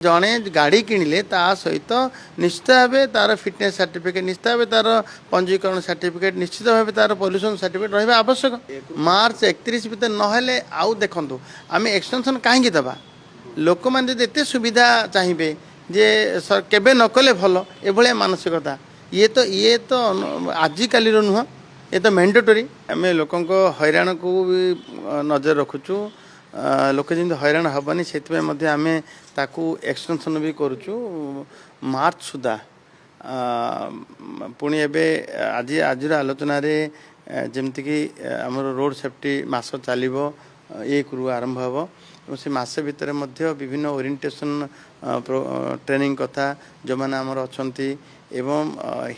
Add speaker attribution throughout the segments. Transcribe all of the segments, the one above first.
Speaker 1: जड़े गाड़ी किणिले ता सहित निश्चित भाव तार फिटनेस सर्टिफिकेट निश्चित भाव तार पंजीकरण सर्टिफिकेट निश्चित भाव तार पॉल्यूशन सर्टिफिकेट रहा आवश्यक। मार्च 31 भितर नहेले आउ देखु आम एक्सटेंशन कहीं दबा लोक मैंने एत सुविधा चाहिए जे केबे न कले भल एभलिया मानसिकता ये तो आजिकल नुह ये तो मैंडेटरी आम लोक हैरान को भी नजर रखुचु लोक जमी हैरान हेनी से आम ताकू एक्सटेंशन भी करुचु मार्च सुधा पुणी एवं आज आलोचन जमती कि आमर रोड सेफ्टी मास चलो 1 रु आरंभ हम से मास भितर विभिन्न ओरिएंटेशन ट्रेनिंग कथा जो मैंने आमर अच्छा एवं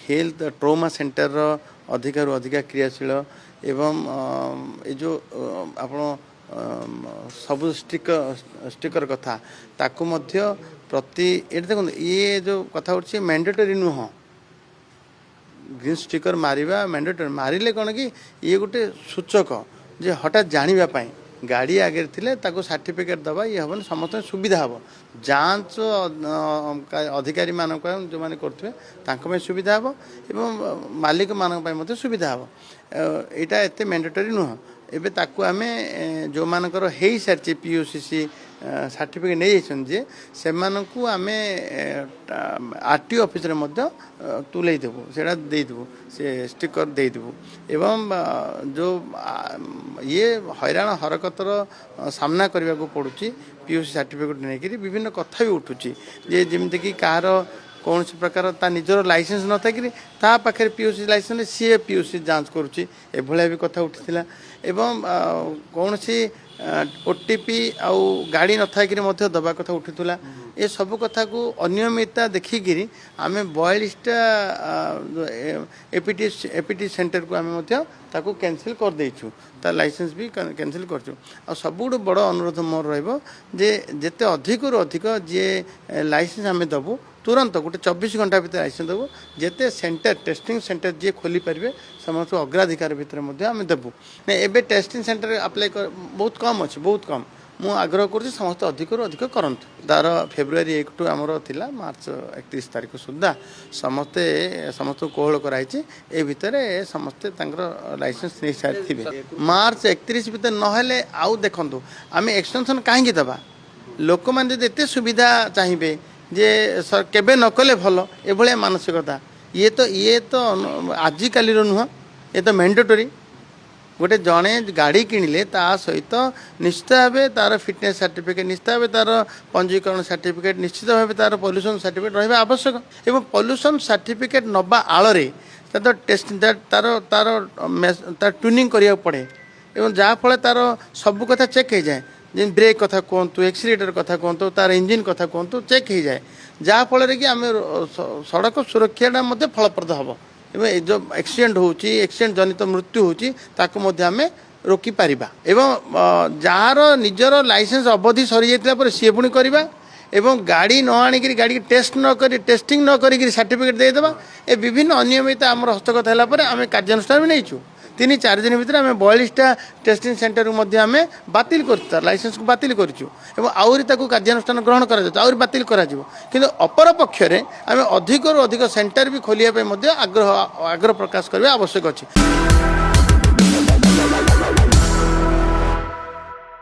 Speaker 1: हेल्थ ट्रोमा सेंटर अधिक क्रियाशील एवं ये जो आप सब स्टिकर कथा ताकू मध्य प्रति ये देखो ये जो कथा उठी मैंडेटरी नुह ग्रीन स्टिकर मारिबा मैंडेटरी मारिले कौन कि ये गोटे सूचक जे हठात जानापी गाड़ी आगे थिले ताको सर्टिफिकेट दबा ये हम समस्त सुविधा हम जांच अधिकारी मान जो मैंने करें सुविधा हम एवं मालिक मान सुविधा हम यहाँ एत मैंडेटरी नुह एबे ताकू आमे जो मानकर हे सारी पीयूसीसी सर्टिफिकेट नहीं जाइए से आमे आरटी ऑफिस रे मध्य तुले देबू सेटा दे देबू से स्टिकर दे देबू एवं जो ये हैरान हरकतर सामना करने को पड़ुची पीयूसी सर्टिफिकेट नहीं विभिन्न कथा भी उठुची जे जेमती कि कार कौन सी प्रकार ता निजर लाइसेंस न थी ता पाखे पीयूसी लाइसेंस सी पीयूसी जांच करुच्ची एभलिया भी कथा उठीला एवं कौन सी ओटीपी आउ गाड़ी न था दबा कथा उठीला ये सब कथा को अनियमितता देखिकी आम 42टा एपीटी सेंटर को आम ताको कैंसिल कर देचु ता लाइसेंस भी कैंसिल करचु आ सबुठ बड़ अनुरोध मोर रहिबो जे जेते अधिक रु अधिक जे लाइसेंस आम दबु तुरंत गोटे 24 घंटा भीतर लाइसेंस देवु जेते सेंटर टेस्टिंग सेंटर जी खोली पारे समस्त अग्राधिकार भितर आम देवु एबे टेस्टिंग सेंटर अप्लाई बहुत कम अच्छे बहुत कम मु आग्रह कर समस्त अधिक रु अधिक करंतु तार फेब्रुआरी 1 टू आमर थिला मार्च 31 तारीख सुधा समस्त कोहल कराई ए भितर समस्ते लाइसेंस नहीं सारी मार्च 31 भितर नहेले आउ देखु आम एक्सटेंशन कहीं दबा लोक मैंने एत सुविधा चाहिए जे केबे न कले भल एभलिया मानसिकता ये तो आजिकल नुह ये तो मैंडेटरी गोटे जड़े गाड़ी किणिले ता सहित निश्चित भाव तार फिटनेस सर्टिफिकेट निश्चित भाव तार पंजीकरण सर्टिफिकेट निश्चित भाव तार पॉल्यूशन सर्टिफिकेट रहा आवश्यक एवं पॉल्यूशन सर्टिफिकेट नबा आଳରେ तार टेस्ट तार तार तार ट्यूनिंग करिया पड़े एवं जहाँफल तार सब कथा चेक हो जाए जे ब्रेक कथा कहतु एक्सीलेटर कथा कहतु तार इंजिन कथा कहतु चेक हो जाए जहाँफल कि आम सड़क सुरक्षा फलप्रद हम एवं जो एक्सीडेंट होची एक्सीडेंट जनित मृत्यु होची ताको मध्य आमे रोकी पारिबा एवं जार निजर लाइसेंस अवधि सरी जाइतला पर सी पुणी करवा एवं गाड़ी न आनिक गाड़ी टेस्ट न करी टेस्टिंग न करी सर्टिफिकेट देदेबा ए विभिन्न अनियमित आम हस्तगत है आम कार्यानुष्ठान भी नहीं 3-4 दिन भीतर आम 42टा टेस्टिंग सेंटर को आम बातिल कर लाइसेंस को बातिल करूँ आउरी कार्यानुष्ठान ग्रहण कर बातिल कर किंतु अपर पक्षरे आम अधिक रु अधिक सेंटर भी खोलिया आग्रह प्रकाश करने आवश्यक अच्छी।